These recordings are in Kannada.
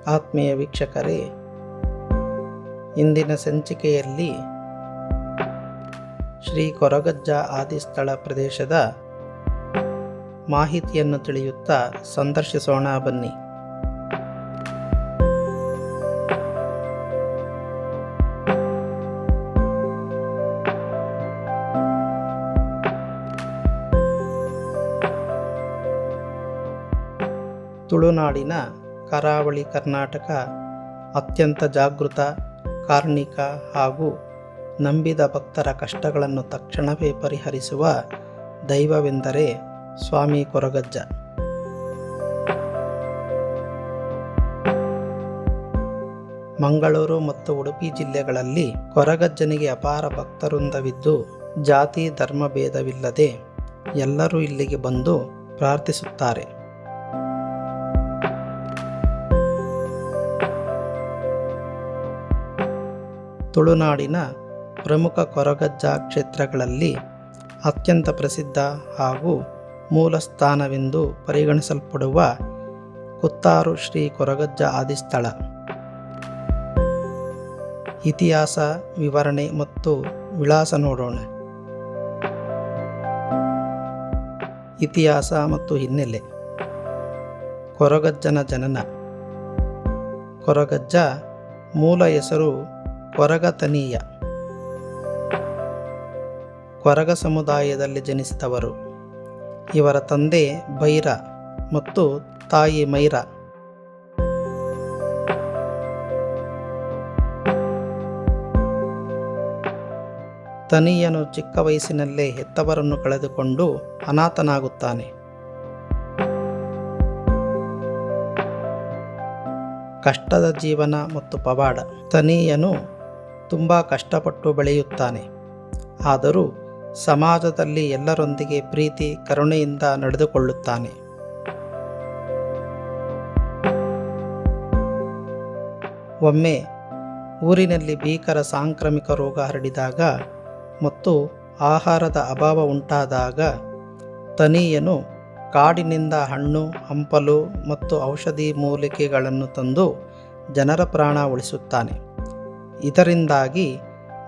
ಆತ್ಮೀಯ ವೀಕ್ಷಕರೇ, ಇಂದಿನ ಸಂಚಿಕೆಯಲ್ಲಿ ಶ್ರೀ ಕೊರಗಜ್ಜ ಆದಿಸ್ಥಳ ಪ್ರದೇಶದ ಮಾಹಿತಿಯನ್ನು ತಿಳಿಯುತ್ತಾ ಸಂದರ್ಶಿಸೋಣ ಬನ್ನಿ. ತುಳುನಾಡಿನ ಕರಾವಳಿ ಕರ್ನಾಟಕ ಅತ್ಯಂತ ಜಾಗೃತ, ಕಾರ್ಣಿಕ ಹಾಗೂ ನಂಬಿದ ಭಕ್ತರ ಕಷ್ಟಗಳನ್ನು ತಕ್ಷಣವೇ ಪರಿಹರಿಸುವ ದೈವವೆಂದರೆ ಸ್ವಾಮಿ ಕೊರಗಜ್ಜ. ಮಂಗಳೂರು ಮತ್ತು ಉಡುಪಿ ಜಿಲ್ಲೆಗಳಲ್ಲಿ ಕೊರಗಜ್ಜನಿಗೆ ಅಪಾರ ಭಕ್ತವೃಂದವಿದ್ದು, ಜಾತಿ ಧರ್ಮ ಭೇದವಿಲ್ಲದೆ ಎಲ್ಲರೂ ಇಲ್ಲಿಗೆ ಬಂದು ಪ್ರಾರ್ಥಿಸುತ್ತಾರೆ. ತುಳುನಾಡಿನ ಪ್ರಮುಖ ಕೊರಗಜ್ಜ ಕ್ಷೇತ್ರಗಳಲ್ಲಿ ಅತ್ಯಂತ ಪ್ರಸಿದ್ಧ ಹಾಗೂ ಮೂಲ ಸ್ಥಾನವೆಂದು ಪರಿಗಣಿಸಲ್ಪಡುವ ಕುತ್ತಾರು ಶ್ರೀ ಕೊರಗಜ್ಜ ಆದಿಸ್ಥಳ. ಇತಿಹಾಸ, ವಿವರಣೆ ಮತ್ತು ವಿಳಾಸ ನೋಡೋಣ. ಇತಿಹಾಸ ಮತ್ತು ಹಿನ್ನೆಲೆ. ಕೊರಗಜ್ಜನ ಜನನ. ಕೊರಗಜ್ಜ ಮೂಲ ಹೆಸರು ಕೊರಗತನೀಯ. ಕೊರಗ ಸಮುದಾಯದಲ್ಲಿ ಜನಿಸಿದವರು. ಇವರ ತಂದೆ ಬೈರ ಮತ್ತು ತಾಯಿ ಮೈರ. ತನೀಯನು ಚಿಕ್ಕ ವಯಸ್ಸಿನಲ್ಲೇ ಹೆತ್ತವರನ್ನು ಕಳೆದುಕೊಂಡು ಅನಾಥನಾಗುತ್ತಾನೆ. ಕಷ್ಟದ ಜೀವನ ಮತ್ತು ಪವಾಡ. ತನೀಯನು ತುಂಬ ಕಷ್ಟಪಟ್ಟು ಬೆಳೆಯುತ್ತಾನೆ. ಆದರೂ ಸಮಾಜದಲ್ಲಿ ಎಲ್ಲರೊಂದಿಗೆ ಪ್ರೀತಿ ಕರುಣೆಯಿಂದ ನಡೆದುಕೊಳ್ಳುತ್ತಾನೆ. ಒಮ್ಮೆ ಊರಿನಲ್ಲಿ ಭೀಕರ ಸಾಂಕ್ರಾಮಿಕ ರೋಗ ಹರಡಿದಾಗ ಮತ್ತು ಆಹಾರದ ಅಭಾವ ಉಂಟಾದಾಗ ತನೀಯನು ಕಾಡಿನಿಂದ ಹಣ್ಣು, ಹಂಪಲು ಮತ್ತು ಔಷಧಿ ಮೂಲಿಕೆಗಳನ್ನು ತಂದು ಜನರ ಪ್ರಾಣ ಉಳಿಸುತ್ತಾನೆ. ಇದರಿಂದಾಗಿ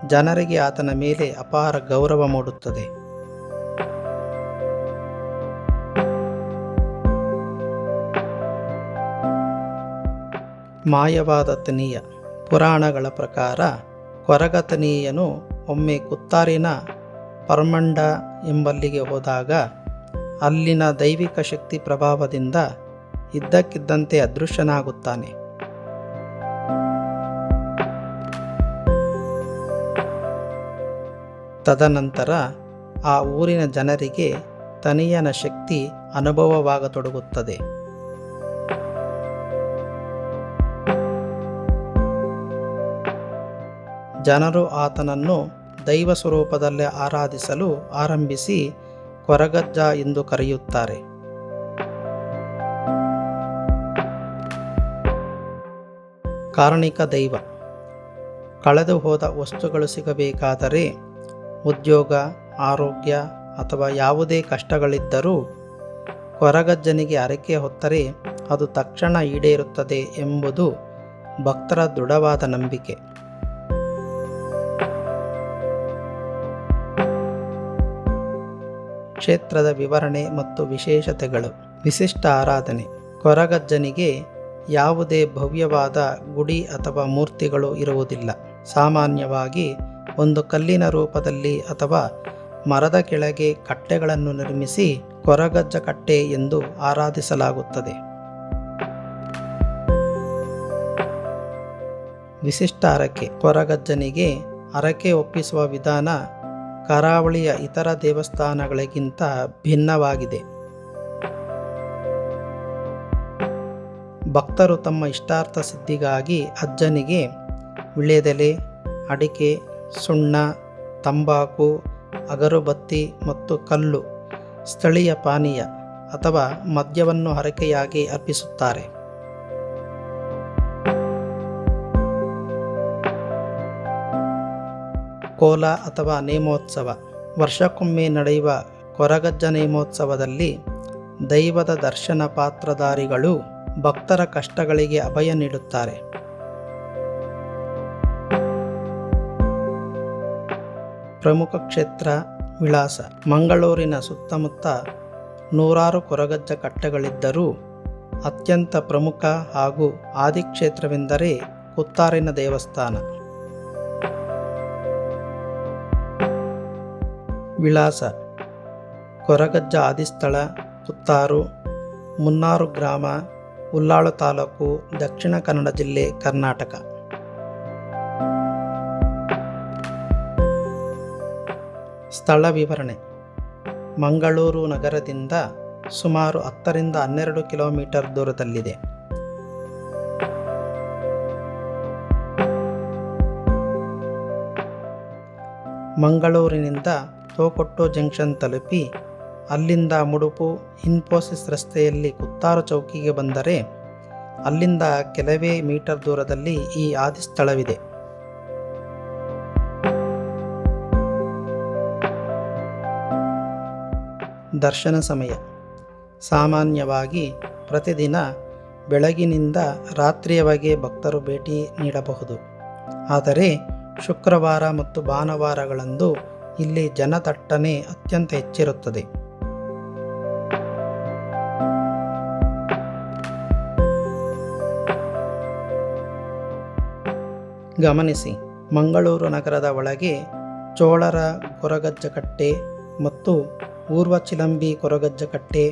ಜನರಿಗೆ ಆತನ ಮೇಲೆ ಅಪಾರ ಗೌರವ ಮೂಡುತ್ತದೆ. ಮಾಯವಾದ ತನೀಯ. ಪುರಾಣಗಳ ಪ್ರಕಾರ ಕೊರಗತನೀಯನು ಒಮ್ಮೆ ಕುತ್ತಾರಿನ ಪರ್ಮಂಡ ಎಂಬಲ್ಲಿಗೆ ಹೋದಾಗ ಅಲ್ಲಿನ ದೈವಿಕ ಶಕ್ತಿ ಪ್ರಭಾವದಿಂದ ಇದ್ದಕ್ಕಿದ್ದಂತೆ ಅದೃಶ್ಯನಾಗುತ್ತಾನೆ. ತದನಂತರ ಆ ಊರಿನ ಜನರಿಗೆ ತನೀಯನ ಶಕ್ತಿ ಅನುಭವವಾಗತೊಡಗುತ್ತದೆ. ಜನರು ಆತನನ್ನು ದೈವ ಸ್ವರೂಪದಲ್ಲೇ ಆರಾಧಿಸಲು ಆರಂಭಿಸಿ ಕೊರಗಜ್ಜ ಎಂದು ಕರೆಯುತ್ತಾರೆ. ಕಾರ್ಣಿಕ ದೈವ. ಕಳೆದು ಹೋದ ವಸ್ತುಗಳು ಸಿಗಬೇಕಾದರೆ, ಉದ್ಯೋಗ, ಆರೋಗ್ಯ ಅಥವಾ ಯಾವುದೇ ಕಷ್ಟಗಳಿದ್ದರೂ ಕೊರಗಜ್ಜನಿಗೆ ಹರಕೆ ಹೊತ್ತರೆ ಅದು ತಕ್ಷಣ ಈಡೇರುತ್ತದೆ ಎಂಬುದು ಭಕ್ತರ ದೃಢವಾದ ನಂಬಿಕೆ. ಕ್ಷೇತ್ರದ ವಿವರಣೆ ಮತ್ತು ವಿಶೇಷತೆಗಳು. ವಿಶಿಷ್ಟ ಆರಾಧನೆ. ಕೊರಗಜ್ಜನಿಗೆ ಯಾವುದೇ ಭವ್ಯವಾದ ಗುಡಿ ಅಥವಾ ಮೂರ್ತಿಗಳು ಇರುವುದಿಲ್ಲ. ಸಾಮಾನ್ಯವಾಗಿ ಒಂದು ಕಲ್ಲಿನ ರೂಪದಲ್ಲಿ ಅಥವಾ ಮರದ ಕೆಳಗೆ ಕಟ್ಟೆಗಳನ್ನು ನಿರ್ಮಿಸಿ ಕೊರಗಜ್ಜ ಕಟ್ಟೆ ಎಂದು ಆರಾಧಿಸಲಾಗುತ್ತದೆ. ವಿಶಿಷ್ಟ ಹರಕೆ. ಕೊರಗಜ್ಜನಿಗೆ ಹರಕೆ ಒಪ್ಪಿಸುವ ವಿಧಾನ ಕರಾವಳಿಯ ಇತರ ದೇವಸ್ಥಾನಗಳಿಗಿಂತ ಭಿನ್ನವಾಗಿದೆ. ಭಕ್ತರು ತಮ್ಮ ಇಷ್ಟಾರ್ಥ ಸಿದ್ಧಿಗಾಗಿ ಅಜ್ಜನಿಗೆ ವಿಳ್ಯದೆಲೆ, ಅಡಿಕೆ, ಸುಣ್ಣ, ತಂಬಾಕು, ಅಗರುಬತ್ತಿ ಮತ್ತು ಕಲ್ಲು, ಸ್ಥಳೀಯ ಪಾನೀಯ ಅಥವಾ ಮದ್ಯವನ್ನು ಹರಕೆಯಾಗಿ ಅರ್ಪಿಸುತ್ತಾರೆ. ಕೋಲ ಅಥವಾ ನೇಮೋತ್ಸವ. ವರ್ಷಕ್ಕೊಮ್ಮೆ ನಡೆಯುವ ಕೊರಗಜ್ಜ ನೇಮೋತ್ಸವದಲ್ಲಿ ದೈವದ ದರ್ಶನ ಪಾತ್ರಧಾರಿಗಳು ಭಕ್ತರ ಕಷ್ಟಗಳಿಗೆ ಅಭಯ ನೀಡುತ್ತಾರೆ. ಪ್ರಮುಖ ಕ್ಷೇತ್ರ ವಿಳಾಸ. ಮಂಗಳೂರಿನ ಸುತ್ತಮುತ್ತ ನೂರಾರು ಕೊರಗಜ್ಜ ಕಟ್ಟೆಗಳಿದ್ದರೂ ಅತ್ಯಂತ ಪ್ರಮುಖ ಹಾಗೂ ಆದಿಕ್ಷೇತ್ರವೆಂದರೆ ಕುತ್ತಾರಿನ ದೇವಸ್ಥಾನ. ವಿಳಾಸ: ಕೊರಗಜ್ಜ ಆದಿಸ್ಥಳ ಕುತ್ತಾರು, ಮುನ್ನಾರು ಗ್ರಾಮ, ಉಲ್ಲಾಳು ತಾಲೂಕು, ದಕ್ಷಿಣ ಕನ್ನಡ ಜಿಲ್ಲೆ, ಕರ್ನಾಟಕ. ಸ್ಥಳ ವಿವರಣೆ: ಮಂಗಳೂರು ನಗರದಿಂದ ಸುಮಾರು 10 ರಿಂದ 12 ಕಿಲೋಮೀಟರ್ ದೂರದಲ್ಲಿದೆ. ಮಂಗಳೂರಿನಿಂದ ತೋಕೊಟ್ಟು ಜಂಕ್ಷನ್ ತಲುಪಿ ಅಲ್ಲಿಂದ ಮುಡುಪು ಇನ್ಫೋಸಿಸ್ ರಸ್ತೆಯಲ್ಲಿ ಕುತ್ತಾರು ಚೌಕಿಗೆ ಬಂದರೆ ಅಲ್ಲಿಂದ ಕೆಲವೇ ಮೀಟರ್ ದೂರದಲ್ಲಿ ಈ ಆದಿಸ್ಥಳವಿದೆ. ದರ್ಶನ ಸಮಯ: ಸಾಮಾನ್ಯವಾಗಿ ಪ್ರತಿದಿನ ಬೆಳಗಿನಿಂದ ರಾತ್ರಿಯವರೆಗೆ ಭಕ್ತರು ಭೇಟಿ ನೀಡಬಹುದು. ಆದರೆ ಶುಕ್ರವಾರ ಮತ್ತು ಭಾನುವಾರಗಳಂದು ಇಲ್ಲಿ ಜನದಟ್ಟಣೆ ಅತ್ಯಂತ ಹೆಚ್ಚಿರುತ್ತದೆ. ಗಮನಿಸಿ, ಮಂಗಳೂರು ನಗರದ ಒಳಗೆ ಚೋಳರ ಕೊರಗಜ್ಜ ಕಟ್ಟೆ ಮತ್ತು ಊರ್ವ ಚಿಲಂಬಿ ಕೊರಗಜ್ಜ ಕಟ್ಟೆ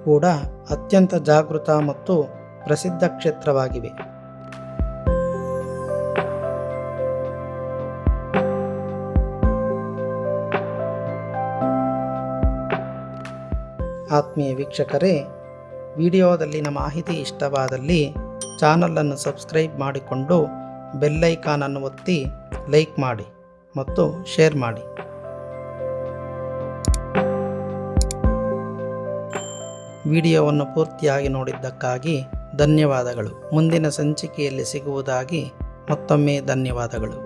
ಕೂಡ ಅತ್ಯಂತ ಜಾಗೃತ ಮತ್ತು ಪ್ರಸಿದ್ಧ ಕ್ಷೇತ್ರವಾಗಿವೆ. ಆತ್ಮೀಯ ವೀಕ್ಷಕರೇ, ವಿಡಿಯೋದಲ್ಲಿನ ಮಾಹಿತಿ ಇಷ್ಟವಾದಲ್ಲಿ ಚಾನಲನ್ನು ಸಬ್ಸ್ಕ್ರೈಬ್ ಮಾಡಿಕೊಂಡು ಬೆಲ್ ಐಕಾನ್ ಅನ್ನು ಒತ್ತಿ ಲೈಕ್ ಮಾಡಿ ಮತ್ತು ಶೇರ್ ಮಾಡಿ. ವಿಡಿಯೋವನ್ನು ಪೂರ್ತಿಯಾಗಿ ನೋಡಿದ್ದಕ್ಕಾಗಿ ಧನ್ಯವಾದಗಳು. ಮುಂದಿನ ಸಂಚಿಕೆಯಲ್ಲಿ ಸಿಗುವುದಾಗಿ ಮತ್ತೊಮ್ಮೆ ಧನ್ಯವಾದಗಳು.